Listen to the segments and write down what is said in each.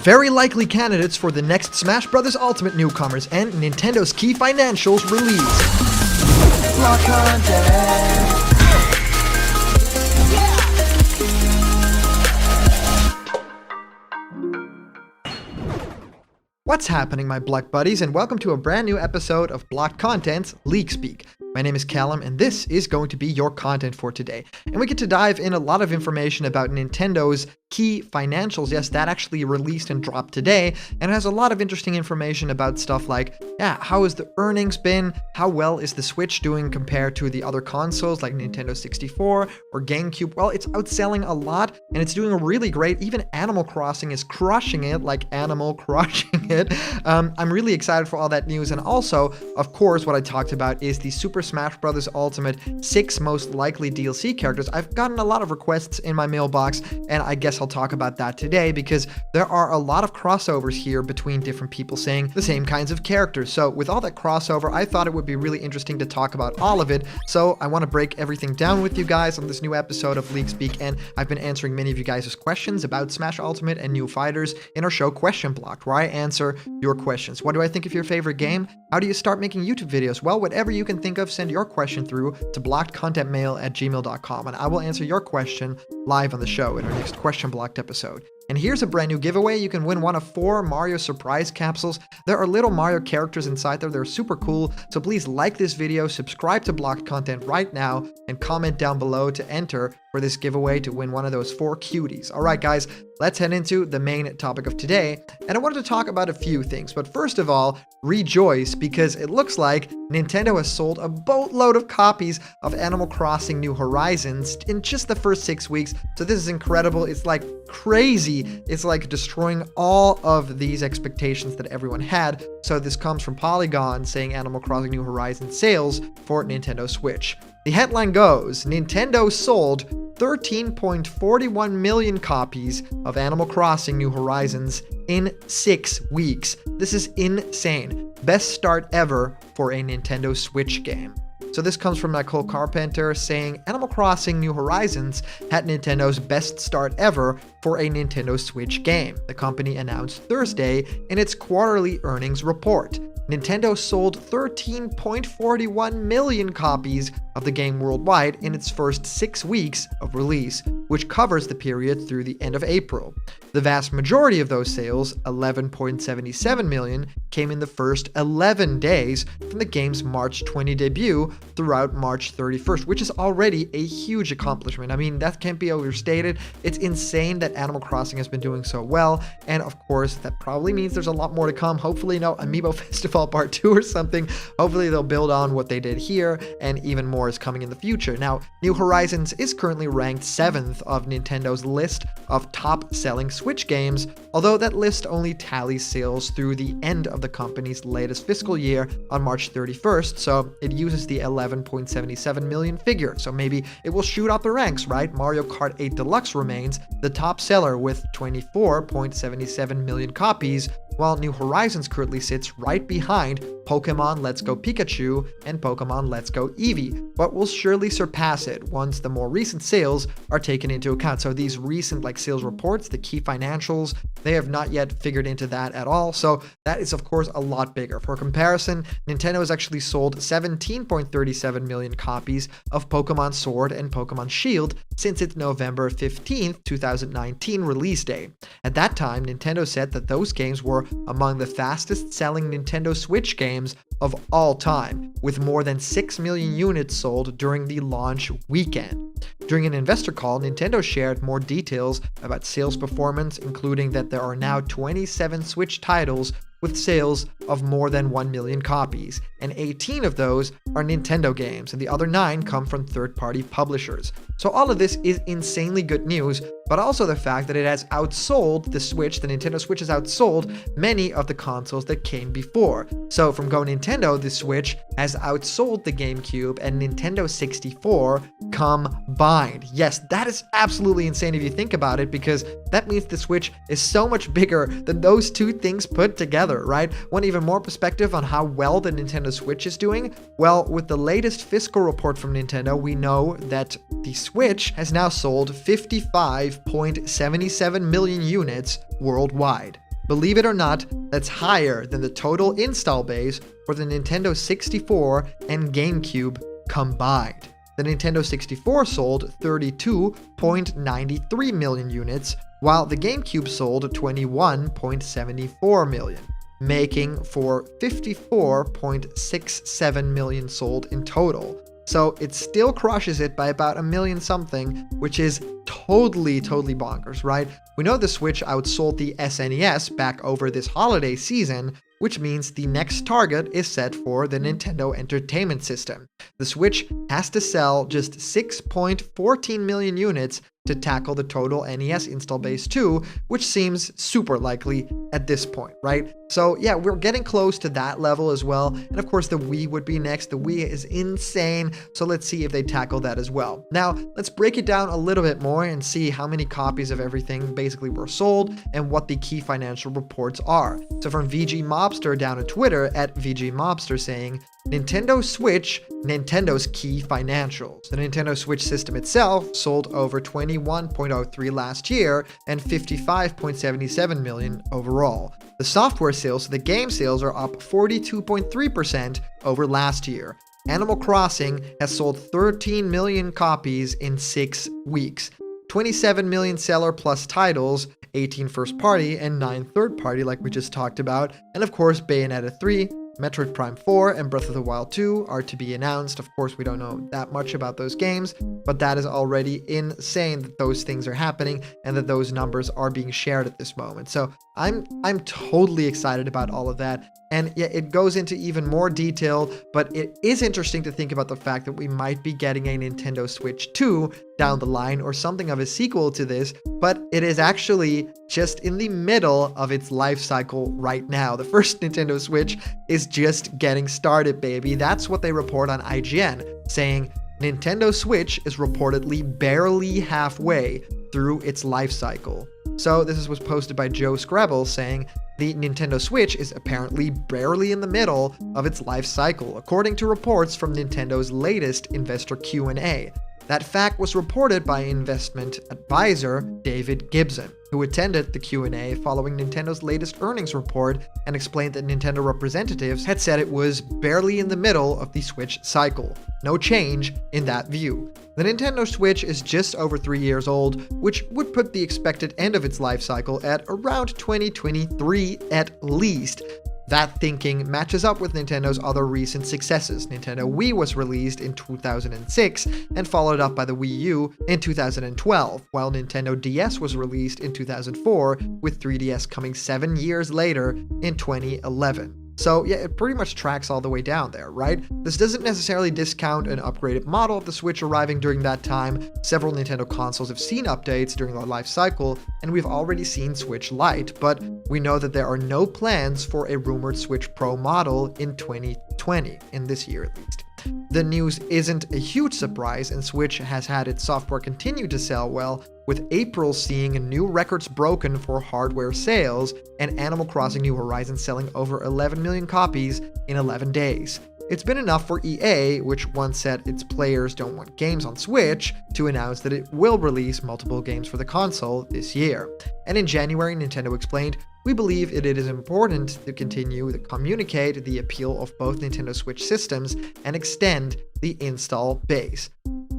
Very likely candidates for the next Smash Bros. Ultimate newcomers and Nintendo's key financials release. Block content. What's happening, my Block buddies, and welcome to a brand new episode of Block Content's Leak Speak. My name is Callum, and this is going to be your content for today. And we get to dive in a lot of information about Nintendo's key financials. Yes, that actually released and dropped today, and it has a lot of interesting information about stuff like, how has the earnings been? How well is the Switch doing compared to the other consoles like Nintendo 64 or GameCube? Well, it's outselling a lot, and it's doing really great. Even Animal Crossing is crushing it, like Animal crushing it. I'm really excited for all that news, and also, of course, what I talked about is the Super Smash Bros. Ultimate 6 most likely DLC characters. I've gotten a lot of requests in my mailbox, and I guess I'll talk about that today because there are a lot of crossovers here between different people saying the same kinds of characters. So with all that crossover, I thought it would be really interesting to talk about all of it. So I want to break everything down with you guys on this new episode of Leak Speak, and I've been answering many of you guys' questions about Smash Ultimate and new fighters in our show Question Blocked, where I answer your questions. What do I think of your favorite game? How do you start making YouTube videos? Well, whatever you can think of, send your question through to blockedcontentmail@gmail.com, and I will answer your question live on the show in our next Question Blocked episode. And here's a brand new giveaway. You can win one of 4 Mario surprise capsules. There are little Mario characters inside there. They're super cool. So please like this video, subscribe to Blocked Content right now, and comment down below to enter for this giveaway to win one of those 4 cuties. All right, guys, let's head into the main topic of today. And I wanted to talk about a few things. But first of all, rejoice, because it looks like Nintendo has sold a boatload of copies of Animal Crossing New Horizons in just the first 6 weeks. So this is incredible. It's like crazy. It's like destroying all of these expectations that everyone had. So this comes from Polygon saying Animal Crossing New Horizons sales for Nintendo Switch. The headline goes, Nintendo sold 13.41 million copies of Animal Crossing New Horizons in 6 weeks. This is insane. Best start ever for a Nintendo Switch game. So this comes from Nicole Carpenter saying Animal Crossing New Horizons had Nintendo's best start ever for a Nintendo Switch game, the company announced Thursday in its quarterly earnings report. Nintendo sold 13.41 million copies of the game worldwide in its first 6 weeks of release, which covers the period through the end of April. The vast majority of those sales, 11.77 million, came in the first 11 days from the game's March 20 debut throughout March 31st, which is already a huge accomplishment. I mean, that can't be overstated. It's insane that Animal Crossing has been doing so well, and of course, that probably means there's a lot more to come. Hopefully, no Amiibo Festival Part 2 or something. Hopefully, they'll build on what they did here, and even more is coming in the future. Now, New Horizons is currently ranked 7th of Nintendo's list of top-selling Switch games, although that list only tallies sales through the end of the company's latest fiscal year on March 31st, so it uses the 11.77 million figure, so maybe it will shoot up the ranks, right? Mario Kart 8 Deluxe remains the top seller with 24.77 million copies, while New Horizons currently sits right behind Pokemon Let's Go Pikachu and Pokemon Let's Go Eevee, but will surely surpass it once the more recent sales are taken into account. So these recent sales reports, the key financials, they have not yet figured into that at all. So that is of course a lot bigger. For comparison, Nintendo has actually sold 17.37 million copies of Pokemon Sword and Pokemon Shield since its November 15th, 2019 release day. At that time, Nintendo said that those games were among the fastest selling Nintendo Switch games of all time, with more than 6 million units sold during the launch weekend. During an investor call, Nintendo shared more details about sales performance, including that there are now 27 Switch titles with sales of more than 1 million copies, and 18 of those are Nintendo games, and the other 9 come from third-party publishers. So all of this is insanely good news, but also the fact that it has outsold the Switch, the Nintendo Switch has outsold many of the consoles that came before. So from Go Nintendo, the Switch has outsold the GameCube and Nintendo 64 combined. Yes, that is absolutely insane if you think about it, because that means the Switch is so much bigger than those two things put together, right? Want even more perspective on how well the Nintendo Switch is doing? Well, with the latest fiscal report from Nintendo, we know that the Switch has now sold 55.77 million units worldwide. Believe it or not, that's higher than the total install base for the Nintendo 64 and GameCube combined. The Nintendo 64 sold 32.93 million units, while the GameCube sold 21.74 million, making for 54.67 million sold in total. So it still crushes it by about a million something, which is totally bonkers, right? We know the Switch outsold the SNES back over this holiday season, which means the next target is set for the Nintendo Entertainment System. The Switch has to sell just 6.14 million units to tackle the total NES install base too, which seems super likely at this point, right? So yeah, we're getting close to that level as well. And of course the Wii would be next. The Wii is insane, so let's see if they tackle that as well. Now, let's break it down a little bit more and see how many copies of everything basically were sold and what the key financial reports are. So from VG Mobster down on Twitter at VG Mobster saying, Nintendo Switch, Nintendo's key financials. The Nintendo Switch system itself sold over 21.03 last year and 55.77 million overall. The software sales, the game sales, are up 42.3% over last year. Animal Crossing has sold 13 million copies in 6 weeks. 27 million seller plus titles, 18 first party and 9 third party like we just talked about, and of course Bayonetta 3, Metroid Prime 4 and Breath of the Wild 2 are to be announced. Of course, we don't know that much about those games, but that is already insane that those things are happening and that those numbers are being shared at this moment. So I'm totally excited about all of that. And yeah, it goes into even more detail, but it is interesting to think about the fact that we might be getting a Nintendo Switch 2 down the line or something of a sequel to this, but it is actually just in the middle of its life cycle right now. The first Nintendo Switch is just getting started, baby. That's what they report on IGN, saying Nintendo Switch is reportedly barely halfway through its life cycle. So this was posted by Joe Scrabble saying, the Nintendo Switch is apparently barely in the middle of its life cycle, according to reports from Nintendo's latest investor Q&A. That fact was reported by investment advisor David Gibson, who attended the Q&A following Nintendo's latest earnings report and explained that Nintendo representatives had said it was barely in the middle of the Switch cycle. No change in that view. The Nintendo Switch is just over 3 years old, which would put the expected end of its life cycle at around 2023 at least. That thinking matches up with Nintendo's other recent successes. Nintendo Wii was released in 2006 and followed up by the Wii U in 2012, while Nintendo DS was released in 2004, with 3DS coming 7 years later in 2011. So yeah, it pretty much tracks all the way down there, right? This doesn't necessarily discount an upgraded model of the Switch arriving during that time. Several Nintendo consoles have seen updates during their life cycle, and we've already seen Switch Lite, but we know that there are no plans for a rumored Switch Pro model in 2020, in this year at least. The news isn't a huge surprise, and Switch has had its software continue to sell well, with April seeing new records broken for hardware sales, and Animal Crossing New Horizons selling over 11 million copies in 11 days. It's been enough for EA, which once said its players don't want games on Switch, to announce that it will release multiple games for the console this year. And in January, Nintendo explained, "We believe it is important to continue to communicate the appeal of both Nintendo Switch systems and extend the install base."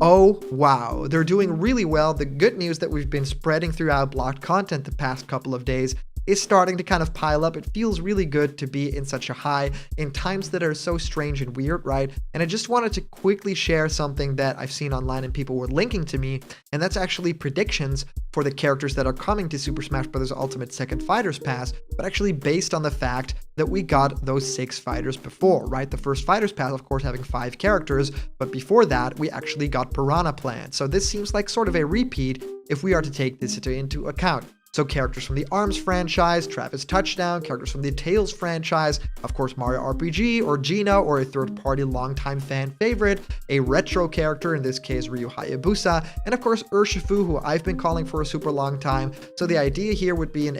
Oh wow, they're doing really well. The good news that we've been spreading throughout blocked content the past couple of days is starting to kind of pile up. It feels really good to be in such a high in times that are so strange and weird, right? And I just wanted to quickly share something that I've seen online and people were linking to me, and that's actually predictions for the characters that are coming to Super Smash Bros. Ultimate Second Fighters Pass, but actually based on the fact that we got those 6 fighters before, right? The first Fighters Pass, of course, having 5 characters, but before that, we actually got Piranha Plant. So this seems like sort of a repeat if we are to take this into account. So characters from the ARMS franchise, Travis Touchdown, characters from the Tales franchise, of course Mario RPG or Gina or a third-party longtime fan favorite, a retro character, in this case Ryu Hayabusa, and of course Urshifu, who I've been calling for a super long time. So the idea here would be an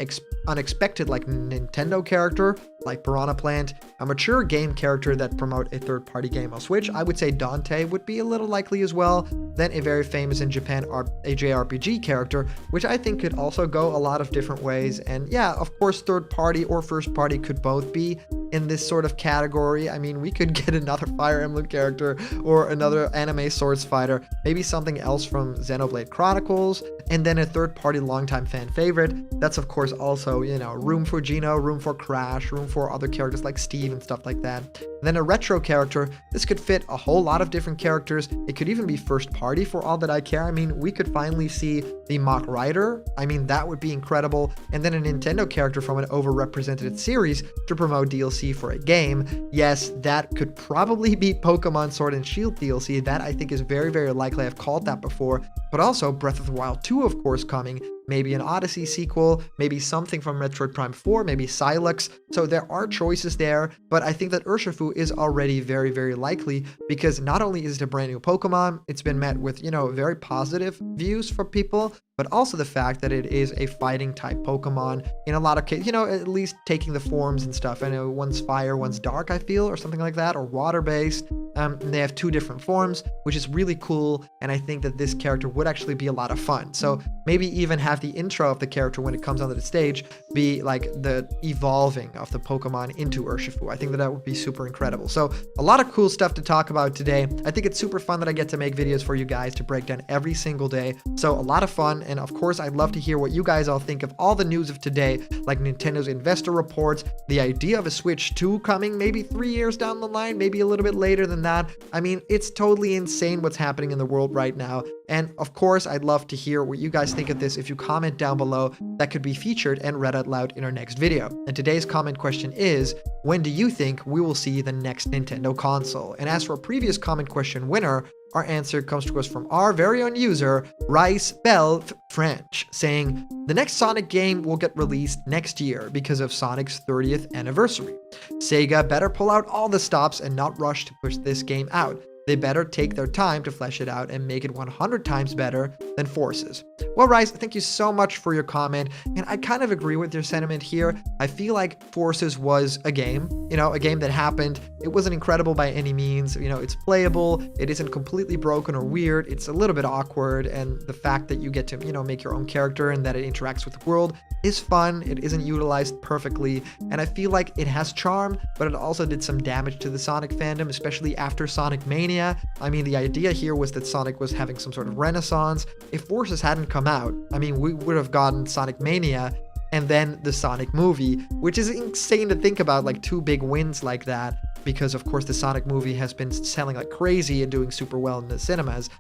unexpected like Nintendo character, like Piranha Plant, a mature game character that promote a third-party game on Switch. I would say Dante would be a little likely as well. Then a very famous in Japan a JRPG character, which I think could also go a lot of different ways. And yeah, of course, third-party or first-party could both be in this sort of category. I mean, we could get another Fire Emblem character or another anime swords fighter, maybe something else from Xenoblade Chronicles, and then a third-party longtime fan favorite. That's of course also, room for Gino, room for Crash, room for other characters like Steve and stuff like that. And then a retro character. This could fit a whole lot of different characters. It could even be first party for all that I care. I mean, we could finally see the Mach Rider. I mean, that would be incredible. And then a Nintendo character from an overrepresented series to promote DLC for a game. Yes, that could probably be Pokemon Sword and Shield DLC. That I think is very, very likely. I've called that before. But also Breath of the Wild 2, of course, coming. Maybe an Odyssey sequel, maybe something from Metroid Prime 4, maybe Silex. So there are choices there, but I think that Urshifu is already very, very likely because not only is it a brand new Pokemon, it's been met with, very positive views for people, but also the fact that it is a fighting type Pokemon in a lot of cases, at least taking the forms and stuff. I know one's fire, one's dark, I feel, or something like that, or water-based. And they have two different forms, which is really cool, and I think that this character would actually be a lot of fun. So maybe even have the intro of the character when it comes onto the stage be like the evolving of the Pokemon into Urshifu. I think that would be super incredible. So a lot of cool stuff to talk about today. I think it's super fun that I get to make videos for you guys to break down every single day. So a lot of fun, and of course I'd love to hear what you guys all think of all the news of today, like Nintendo's investor reports, the idea of a Switch 2 coming maybe 3 years down the line, maybe a little bit later than that. I mean, it's totally insane what's happening in the world right now. And of course, I'd love to hear what you guys think of this. If you comment down below, that could be featured and read out loud in our next video. And today's comment question is, when do you think we will see the next Nintendo console? And as for a previous comment question winner, our answer comes to us from our very own user, Rice Bell French, saying, the next Sonic game will get released next year because of Sonic's 30th anniversary. Sega better pull out all the stops and not rush to push this game out. They better take their time to flesh it out and make it 100 times better than Forces. Well, Rice, thank you so much for your comment, and I kind of agree with your sentiment here. I feel like Forces was a game, a game that happened. It wasn't incredible by any means. It's playable. It isn't completely broken or weird. It's a little bit awkward, and the fact that you get to, make your own character and that it interacts with the world is fun. It isn't utilized perfectly, and I feel like it has charm, but it also did some damage to the Sonic fandom, especially after Sonic Mania. I mean, the idea here was that Sonic was having some sort of renaissance. If Forces hadn't come out, I mean, we would have gotten Sonic Mania and then the Sonic movie, which is insane to think about, like two big wins like that, because of course the Sonic movie has been selling like crazy and doing super well in the cinemas.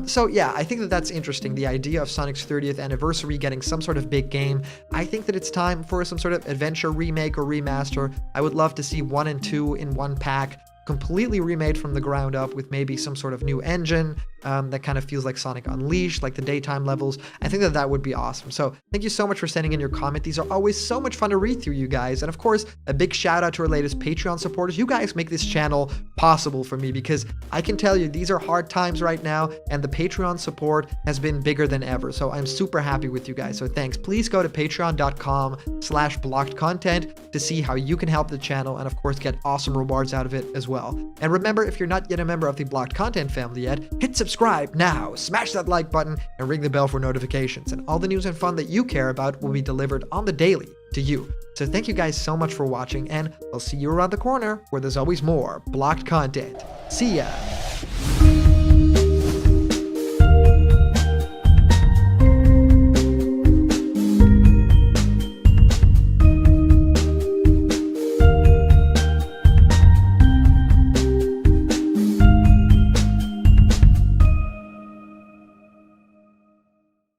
So yeah, I think that that's interesting. The idea of Sonic's 30th anniversary getting some sort of big game. I think that it's time for some sort of adventure remake or remaster. I would love to see 1 and 2 in one pack, completely remade from the ground up with maybe some sort of new engine that kind of feels like Sonic Unleashed, like the daytime levels. I think that that would be awesome. So thank you so much for sending in your comment. These are always so much fun to read through, you guys. And of course, a big shout out to our latest Patreon supporters. You guys make this channel possible for me because I can tell you these are hard times right now, and the Patreon support has been bigger than ever. So I'm super happy with you guys. So thanks. Please go to patreon.com/blockedcontent to see how you can help the channel and of course get awesome rewards out of it as well. And remember, if you're not yet a member of the Blocked Content family yet, hit subscribe now, smash that like button, and ring the bell for notifications. And all the news and fun that you care about will be delivered on the daily to you. So thank you guys so much for watching, and I'll see you around the corner where there's always more Blocked Content. See ya!